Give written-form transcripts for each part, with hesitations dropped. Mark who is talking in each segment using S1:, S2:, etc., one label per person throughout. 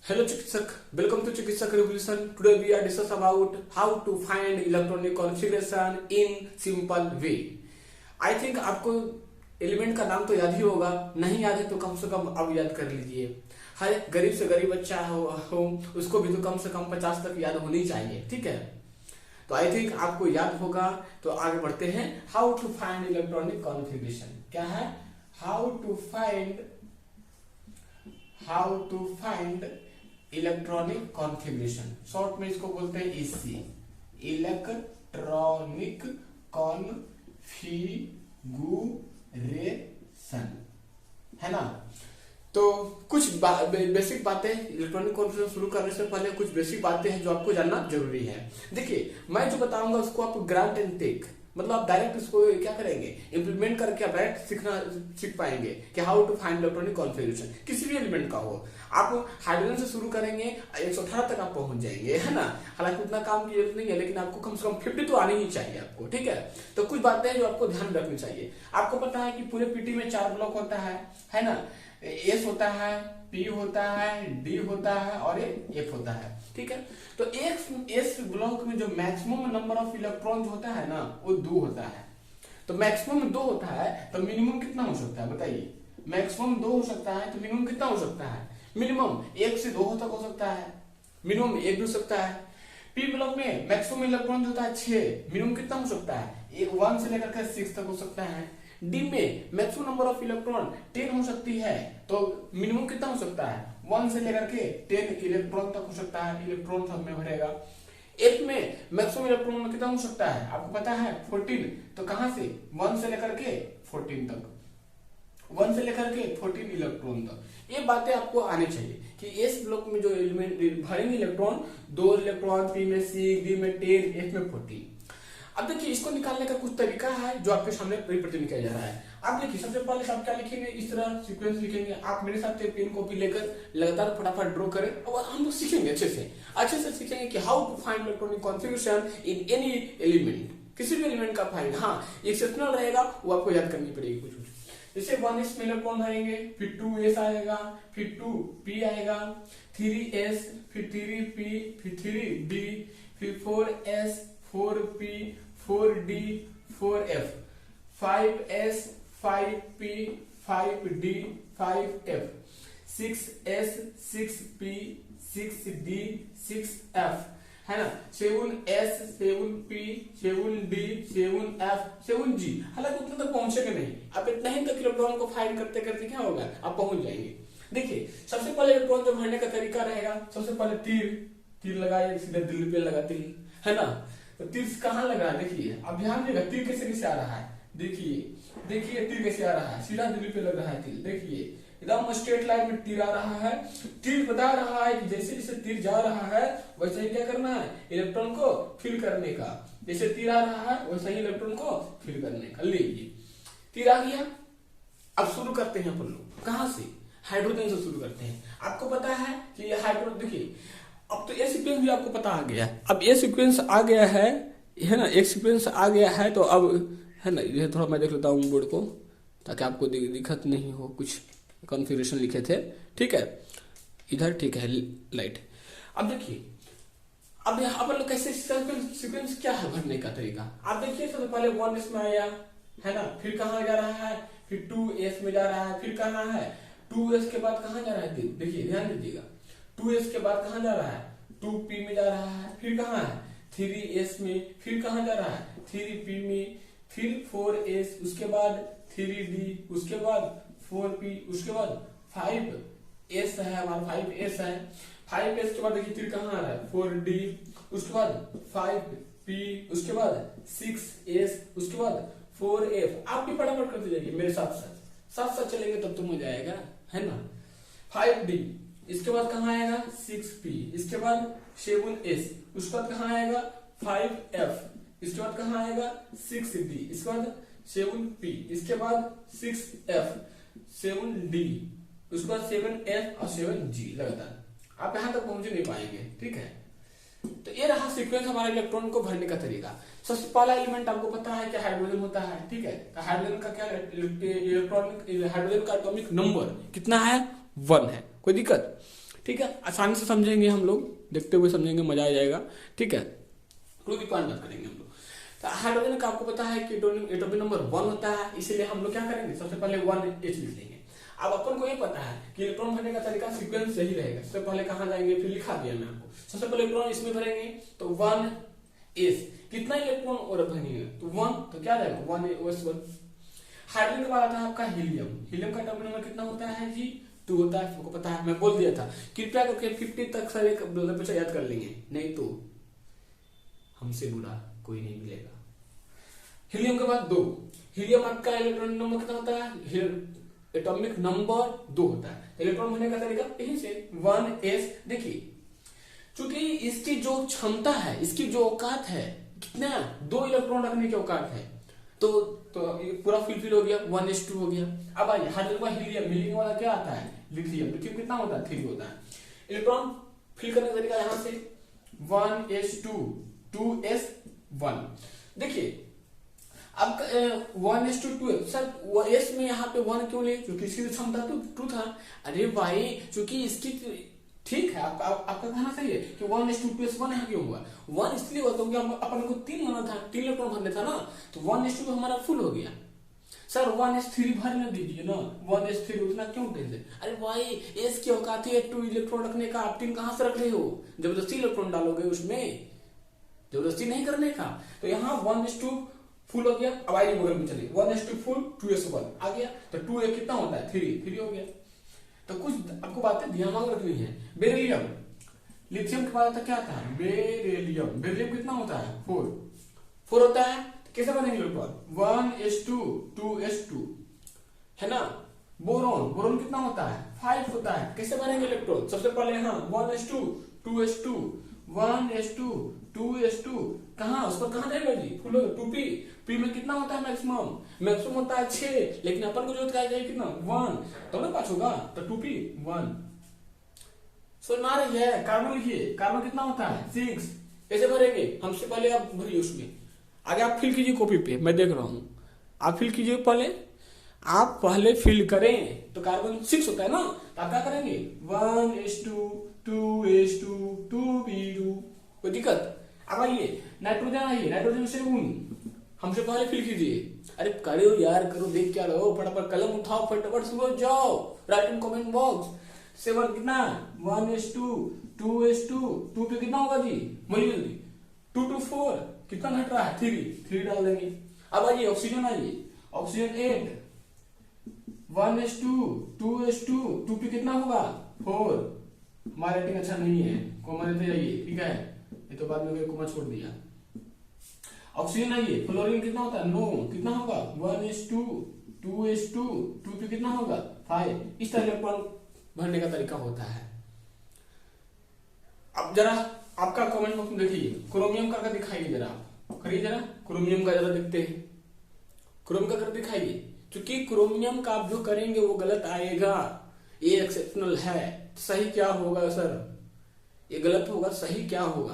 S1: Hello Chikisak, welcome to Chikisak Revolution. Today we are discuss about how to find electronic configuration in simple way. I think आपको element का नाम तो याद ही होगा, नहीं याद है तो कम से कम अब याद कर लीजिए। हर एक गरीब से गरीब बच्चा हो उसको भी तो कम से कम 50 तक याद होनी चाहिए, ठीक है। तो आई थिंक आपको याद होगा। तो आगे बढ़ते हैं। How to find electronic configuration क्या है? How to find electronic configuration, short में इसको बोलते हैं ईसी, इलेक्ट्रॉनिक कॉन्फ़िगरेशन, है ना। तो कुछ बेसिक बातें इलेक्ट्रॉनिक कॉन्फ़िगरेशन शुरू करने से पहले कुछ बेसिक बातें हैं जो आपको जानना जरूरी है। देखिए, मैं जो बताऊंगा उसको आप ग्रांट एंड टेक, मतलब आप डायरेक्ट इसको क्या करेंगे, इंप्लीमेंट करके आप डायरेक्ट सीख पाएंगे कि how to find electronic configuration किसी भी एलिमेंट का हो। आप हाइड्रोजन से शुरू करेंगे 118 तक आप पहुंच जाएंगे, है ना। हालांकि उतना काम की जरूरत नहीं है, लेकिन आपको कम से कम 50 तो आनी ही चाहिए आपको, ठीक है। तो कुछ बातें हैं जो आपको ध्यान रखनी चाहिए। आपको पता है कि पूरे पीटी में 4 ब्लॉक होता है ना। एस होता है, पी होता है, डी होता है और एफ होता है, ठीक है। तो एक एस ब्लॉक में जो मैक्सिमम नंबर ऑफ इलेक्ट्रॉन होता है ना वो 2 होता है। तो मैक्सिमम 2 होता है तो मिनिमम कितना हो सकता है बताइए। मैक्सिमम 2 हो सकता है तो मिनिमम कितना हो सकता है? मिनिमम 1 से 2 तक हो सकता है, मिनिमम 1 भी हो सकता है। पी ब्लॉक में मैक्सिमम इलेक्ट्रॉन होता है 6, मिनिमम कितना हो सकता है? 1 से लेकर के 6 तक हो सकता है। डी में मैक्सिमम नंबर ऑफ इलेक्ट्रॉन 10 हो सकती है, तो मिनिमम कितना हो सकता है? 1 से लेकर के 10 इलेक्ट्रॉन तक हो सकता है, इलेक्ट्रॉन सब में भरेगा। एफ में मैक्सिमम इलेक्ट्रॉन कितना हो सकता है आपको पता है? 14। तो कहां से? 1 से लेकर के 14 तक, 1 से लेकर के 14 इलेक्ट्रॉन तक। ये बातें आपको आनी चाहिए कि इस ब्लॉक में जो एलिमेंट भरेंगे इलेक्ट्रॉन, 2 इलेक्ट्रॉन, पी में 6, डी में 10, एफ में 14। अब देखिए, इसको निकालने का कुछ तरीका है जो आपके सामने रिप्रेजेंट किया जा रहा है। आप देखिए, सबसे पहले आप क्या लिखेंगे, इस तरह सीक्वेंस लिखेंगे। आप मेरे साथ पेन कॉपी लेकर लगातार फटाफट ड्रॉ करें और हम लोग सीखेंगे अच्छे से सीखेंगे कि how to find electronic configuration in any element, किसी भी एलिमेंट का फाइंड। हाँ, एक्सेप्शनल रहेगा, वो आपको याद करनी पड़ेगी कुछ। जैसे 1s में इलेक्ट्रॉन भरेंगे, फिर 2s आएगा, फिर 2p आएगा, 3s, फिर 3p, फिर 3d, फिर 4s, 4p, 4d, 4f, 5s, 5p, 5d, 5f, 6s, 6p, 6d, 6f, है ना। 7s, 7p, 7d, 7f, 7g। हालांकि उतना तक पहुंचेंगे नहीं, आप इतना ही तक इलेक्ट्रॉन को फाइंड करते करते क्या होगा, आप पहुंच जाएंगे। देखिए, सबसे पहले इलेक्ट्रॉन जो भरने का तरीका रहेगा, सबसे पहले तीर लगाइए, सीधे दिल पे लगाते ही, है ना। तो तीर कहाँ लगा है देखिए, अब ध्यान देगा तीर कैसे आ रहा है। देखिए तीर कैसे आ रहा है, सीधा दिल पे लग रहा है तीर। देखिए एकदम स्ट्रेट लाइन में तीर आ रहा है। तीर बता रहा है कि जैसे जैसे तीर जा रहा है वैसे ही क्या करना है, इलेक्ट्रॉन को फिल करने का। जैसे तीर आ रहा है वैसे ही इलेक्ट्रॉन को फिल करने का। लीजिए तीर आ गया। अब शुरू करते हैं अपन लोग, कहां से? हाइड्रोजन से शुरू करते हैं। आपको पता है कि ये हाइड्रोजन, देखिए अब तो ये सीक्वेंस भी आपको पता आ गया। अब ये सीक्वेंस आ गया है ना, एक सीक्वेंस आ गया है। तो अब है ना, ये थोड़ा मैं देख लेता हूँ बोर्ड को ताकि आपको दिक्कत नहीं हो। कुछ कॉन्फ़िगरेशन लिखे थे, ठीक है, इधर ठीक है लाइट। अब देखिए, अब यहाँ पर लोग कैसे सीक्वेंस क्या है भरने का तरीका। आप देखिए, सबसे पहले 1s में आया, है ना, फिर कहाँ जा रहा है, फिर 2s में जा रहा है, फिर कहाँ है 2s के बाद कहाँ जा रहा है, देखिए ध्यान दीजिएगा। 2s के बाद कहाँ जा रहा है, 2p में जा रहा है, फिर कहाँ है 3s में, फिर कहाँ जा रहा है 3p में, फिर 4s, उसके बाद 3d, उसके बाद 4p, उसके बाद 5s है हमारा, 5s है। 5s के बाद देखिए फिर कहाँ आ रहा है 4d, उसके बाद 5p, उसके बाद 6s, उसके बाद 4f। आप भी फटाफट करते जाइए मेरे साथ चलेंगे तब तो मजा आएगा, है ना। 5d, इसके बाद कहाँ आएगा 6p, इसके बाद 7s, उसके बाद कहाँ आएगा 5f, इसके बाद कहाँ आएगा 6d, इसके बाद 7p, इसके बाद 6f, 7d, उसके बाद 7f और 7g लगातार। आप यहां तक पहुंच नहीं पाएंगे, ठीक है। तो ये रहा सीक्वेंस हमारे इलेक्ट्रॉन को भरने का तरीका। सबसे पहला एलिमेंट आपको पता है कि हाइड्रोजन होता है, ठीक है। तो हाइड्रोजन का क्या इलेक्ट्रॉनिक, हाइड्रोजन का एटॉमिक नंबर कितना है 1 है, कोई दिक्कत। ठीक है, आसानी से समझेंगे हम लोग, देखते हुए समझेंगे, मजा आ जाएगा। ठीक है, क्लू की पॉइंट बात करेंगे हम लोग। तो हाइड्रोजन का आपको पता है कि एटॉमिक नंबर 1 होता है, इसीलिए हम लोग क्या करेंगे, सबसे पहले 1H लिख लेंगे। अब अपन को ये पता है कि इलेक्ट्रॉन भरने का तरीका सीक्वेंस यही रहेगा। सबसे पहले कहाँ जाएंगे, फिर लिखा दिया मैं आपको, सबसे पहले इलेक्ट्रॉन इसमें भरेंगे तो 1S, कितना इलेक्ट्रॉन और भरेंगे तो 1, तो क्या जाएगा 1S1। हाइड्रोजन के बाद आता है आपका हीलियम। हीलियम का एटॉमिक नंबर कितना होता है जी, 2 होता है, आपको पता है, मैं बोल दिया था। कृपया करके 50 तक सारे बच्चा याद कर लेंगे, नहीं तो हमसे बुरा कोई नहीं मिलेगा। हीलियम के बाद 2, हीलियम आपका इलेक्ट्रॉन नंबर कितना होता है, एटॉमिक नंबर 2 होता है। इलेक्ट्रॉन भरने का तरीका यही से 1S। देखिए चूंकि इसकी जो क्षमता है, इसकी जो औकात है, कितना 2 इलेक्ट्रॉन रखने की औकात है, तो ये पूरा फिल हो गया, 1S2 हो गया। अब आइए हाइड्रोजन का हीलियम, हीलियम वाला क्या आता है, लिथियम। लिथियम कितना होता है, 3 होता है। इलेक्ट्रॉन फिल करने का तरीका यहां से 1S2 2S1। देखिए अब 1S2 सर S में यहाँ पे 1 क्यों ले, क्योंकि इसकी क्षमता तो 2 था। अरे भाई चूंकि इसकी, ठीक है, आपका कहना सही है कि 1S2 2S1 यहाँ क्यों हुआ, 1 इसलिए हुआ क्योंकि अपन को 3 होना था, 3 इलेक्ट्रॉन भरने था ना, तो 1S2 हमारा फुल हो गया। सर 1S3 भरने दीजिए ना, 1S3 उतना क्यों टेंशन। अरे भाई S की औकात है 2 इलेक्ट्रॉन रखने का, आप 3 कहां से रख रहे हो, जबरदस्ती इलेक्ट्रॉन डालोगे उसमें, जबरदस्ती नहीं करने का। तो यहाँ 1S2 फुल हो गया। अब आइए बगल में चलिए, 1S2 फुल 2S1 आ गया, तो 2A कितना होता है, 3 हो गया। तो कुछ आपको बातें ध्यान में रखनी है। बेरिलियम, लिथियम के बाद क्या था, बेरिलियम। बेरिलियम कितना होता है, 4 होता है। कैसे बनेंगे इलेक्ट्रॉन, 1S2 2S2 है ना। बोरॉन, बोरॉन कितना होता है, 5 होता है। कैसे बनेंगे इलेक्ट्रॉन, सबसे पहले यहाँ 1S2 2S2 1S2 2S2 कहाँ, उस पर कहाँ जाएगा जी, फुल 2P। P में कितना होता है मैक्सिमम होता है 6, लेकिन अपन को जो चाहिए कितना 1, तो ना 5 होगा, तो 2P 1। समझ में आ रही है। कार्बन लिखिए, कार्बन कितना होता है 6। ऐसे भरेंगे, हमसे पहले आप भरिए उसमें, आगे आप फिल कीजिए कॉपी पे, मैं देख रहा हूं, आप फिल कीजिए पहले, आप पहले फिल करें। तो कार्बन 6 होता है ना, तो आप क्या करेंगे 1S2 2S2 2P2, कोई दिक्कत। अब आइए नाइट्रोजन, आइए नाइट्रोजन से हमसे पहले फिल कीजिए। अरे करो यार, करो, देख क्या रहो, फटाफट कलम उठाओ, फटाफट शुरू हो जाओ, राइट इन कमेंट बॉक्स। 7 कितना 1S2 2S2 2 पे कितना होगा जी, बोलिए जल्दी, 2 2 4 कितना घट रहा है, 3 डाल देंगे। अब आइए ऑक्सीजन, आइए ऑक्सीजन 8 1S2 2S2 2 पे कितना होगा 4। हमारा रेटिंग अच्छा नहीं है, कॉमन लेते जाइए, ठीक है, ये तो बाद में कॉमन छोड़ दिया। ऑक्सीजन आइए, फ्लोरीन कितना होता है 9, कितना होगा 1S2 2S2 2 पे कितना होगा 5। इस तरह इलेक्ट्रॉन भरने का तरीका होता है। अब जरा आपका कमेंट बॉक्स में देखिए, क्रोमियम का दिखाइए जरा, करिए जरा, क्रोमियम का ज्यादा देखते हैं, क्रोम का कर दिखाइए। क्योंकि क्रोमियम का आप जो करेंगे वो गलत आएगा, ये एक्सेप्शनल है। सही क्या होगा सर, ये गलत होगा, सही क्या होगा,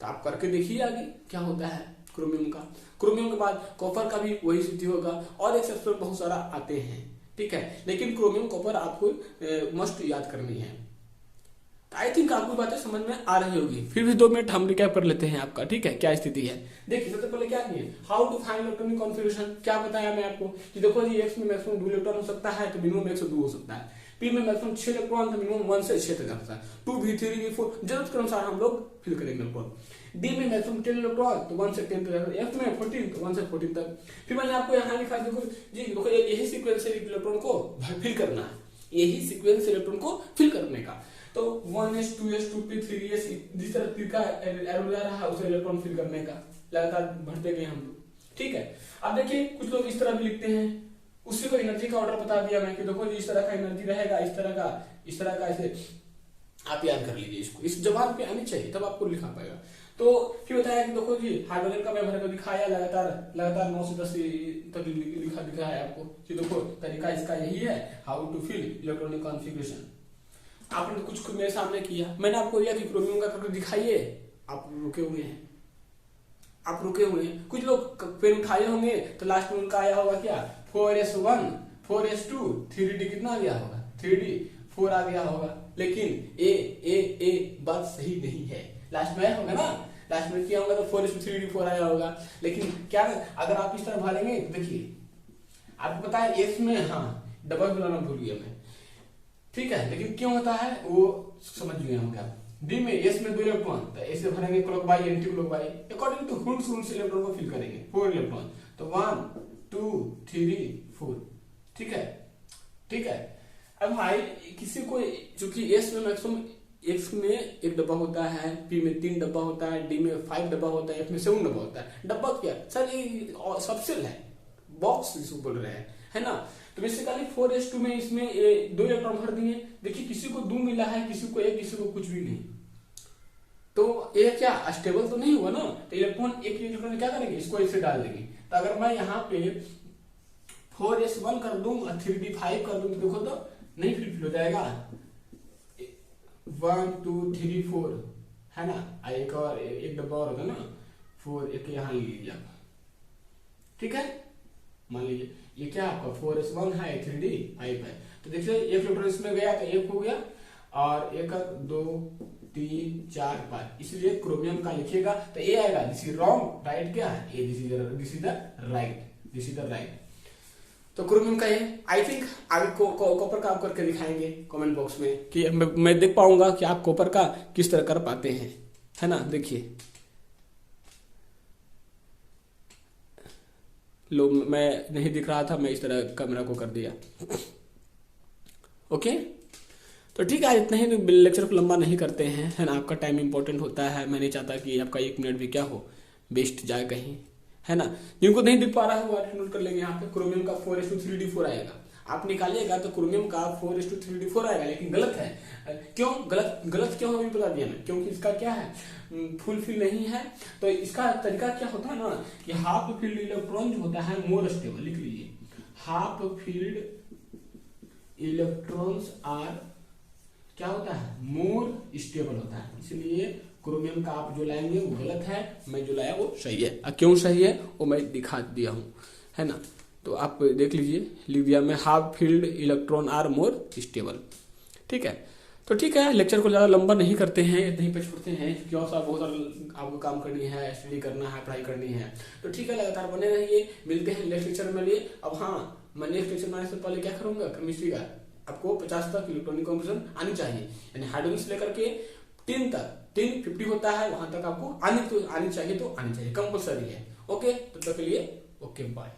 S1: तो आप करके देखिए आगे क्या होता है क्रोमियम का। क्रोमियम के बाद कॉपर का भी वही स्थिति होगा, और एक्सेप्शनल बहुत सारा आते हैं, ठीक है, लेकिन क्रोमियम कॉपर आपको मस्ट याद करनी है। आई थिंक आपको बातें समझ में आ रही होगी। फिर भी 2 मिनट हम रिकैप कर लेते हैं आपका, ठीक है, क्या स्थिति है। देखिए सबसे पहले क्या किए, how to find electronic configuration, क्या बताया मैं आपको कि देखो जी एक्स में मैक्सिमम 2 इलेक्ट्रॉन हो सकता है, तो मिनिमम 102 हो सकता है। पी में मैक्सिमम 6 इलेक्ट्रॉन, तो मिनिमम 1 से 6 तक जा सकता है। 2 V3 V4 जरूरत के अनुसार हम लोग फिल करेंगे इलेक्ट्रॉन। डी में मैक्सिमम 10 इलेक्ट्रॉन, तो 1 से 10 तक। एफ में 14, तो 1 से 14 तक। फिर मैंने आपको यहाँ लिखा, देखो जी, देखो यही सीक्वेंस है इलेक्ट्रॉन को फिल करना है, यही सीक्वेंस इलेक्ट्रॉन को फिल करने का। तो 1S 2S 2P 3S जिस तरह तरीका एरो जा रहा है उसे इलेक्ट्रॉन फिल करने का, लगातार बढ़ते गए हम लोग, ठीक है। अब देखिए कुछ लोग इस तरह भी लिखते हैं, उसी को एनर्जी का ऑर्डर बता दिया मैं कि देखो जी इस तरह का एनर्जी रहेगा, इस तरह का ऐसे आप याद कर लीजिए इसको, इस जवाब पे आनी चाहिए तब आपको लिखा पाएगा। तो फिर बताया कि देखो जी हाइड्रोजन का मैं भर को दिखाया, लगातार 9 से 10 तक लिखा है आपको कि देखो तरीका इसका यही है, how to fill electronic configuration. आपने कुछ मेरे सामने किया, मैंने आपको दिया कि क्रोमियम का करके दिखाइए, आप रुके हुए हैं। कुछ लोग पेन उठाए होंगे तो लास्ट में उनका आया होगा क्या 4S1 4S2 3D कितना आ गया होगा 3D 4 आ गया होगा, लेकिन ए बात सही नहीं है। लास्ट में होगा ना, लास्ट में क्या होगा तो 4:3D4 आया होगा। लेकिन क्या अगर आप इस तरह भालेंगे तो देखिए आपको पता है एस में हाँ डबल बुलाना भूल गया मैं, ठीक है, लेकिन क्यों होता है वो समझ गए होंगे। डी में एस में 2 इलेक्ट्रॉन तो ऐसे भरेंगे clockwise anti clockwise according to Hund's electron को फिल करेंगे 4 इलेक्ट्रॉन, तो 1 2 3 4, ठीक है, ठीक है। अब भाई किसी को चूंकि एस में मैक्सिमम एक्स में 1 डब्बा होता है, पी में 3 डब्बा होता है, डी में 5 डब्बा होता है, एफ में 7 डब्बा होता है। डब्बा क्या सर ये सबसेल है, बॉक्स जिसको बोल रहे हैं, है ना। तो बेसिकली 4s2 में इसमें 2 इलेक्ट्रॉन भर दिए। देखिए किसी को 2 मिला है, किसी को 1, किसी को कुछ भी नहीं, तो ये क्या स्टेबल तो नहीं हुआ ना। तो इलेक्ट्रॉन एक इलेक्ट्रॉन क्या करेंगे, इसको इसे डाल देंगे। तो अगर मैं यहाँ पे 4s1 कर दूं और 3d5 कर दूं तो देखो तो नहीं फिल हो जाएगा, 1 2 3 4 है ना। एक और एक डब्बा और होता है ना 4, एक यहाँ ले लीजिए आप, ठीक है। मान लीजिए ये क्या आपका 4s1 है, 3d5 है, तो देखिए एक इलेक्ट्रॉन इसमें गया तो 1 हो गया और 1 2 3 4 5, इसलिए क्रोमियम का लिखिएगा तो ए आएगा। दिस इज रॉन्ग, राइट क्या है ए, दिस इज द राइट। तो क्रोमियम का ये आई थिंक आगे कॉपर का आप करके दिखाएंगे कमेंट बॉक्स में कि मैं देख पाऊंगा कि आप कॉपर का किस तरह कर पाते हैं, है ना। देखिए लो मैं नहीं दिख रहा था, मैं इस तरह कैमरा को कर दिया, ओके। तो ठीक है, इतना ही, लेक्चर को लंबा नहीं करते हैं, है ना। आपका टाइम इंपॉर्टेंट होता है, मैं नहीं चाहता कि आपका 1 मिनट भी क्या हो वेस्ट जाए कहीं, है ना। जिनको नहीं दिख पा रहा है वो नोट कर लेंगे। यहाँ पे क्रोमियम का 4:3d4 आएगा, आप निकालिएगा तो क्रोमियम का 4:3d4 आएगा, लेकिन गलत है। क्यों गलत क्यों अभी बता दिया मैं, क्योंकि इसका क्या है फुलफिल नहीं है। तो इसका तरीका क्या होता है ना कि हाफ फील्ड इलेक्ट्रॉन जो होता है मोर स्टेबल, लिख लीजिए, हाफ फील्ड इलेक्ट्रॉन्स आर क्या होता है मोर स्टेबल होता है, इसलिए क्रोमियम का आप जो लाएंगे वो गलत है, मैं जो लाया वो सही है। क्यों सही है वो मैं दिखा दिया हूं, है ना। तो आप देख लीजिए, लिख दिया मैं half filled electron are more stable, ठीक है। तो ठीक है, लेक्चर को ज़्यादा लंबा नहीं करते हैं, इतना ही पे छोड़ते हैं, क्यों सा बहुत सारा आपको काम करनी है, स्टडी करना है, पढ़ाई करनी है। तो ठीक है, लगातार बने रहिए, मिलते हैं नेक्स्ट लेक्चर में लिए। अब हाँ, मैं नेक्स्ट लेक्चर में आने से पहले क्या करूंगा, केमिस्ट्री का आपको 50 तक इलेक्ट्रॉनिक कंपोजिशन आनी चाहिए, यानी हाइड्रोजन से लेकर के 3 तक, 3 50 होता है वहां तक आपको आनी चाहिए, तो आनी चाहिए, कंपल्सरी है। ओके, तो तब के लिए ओके बाय।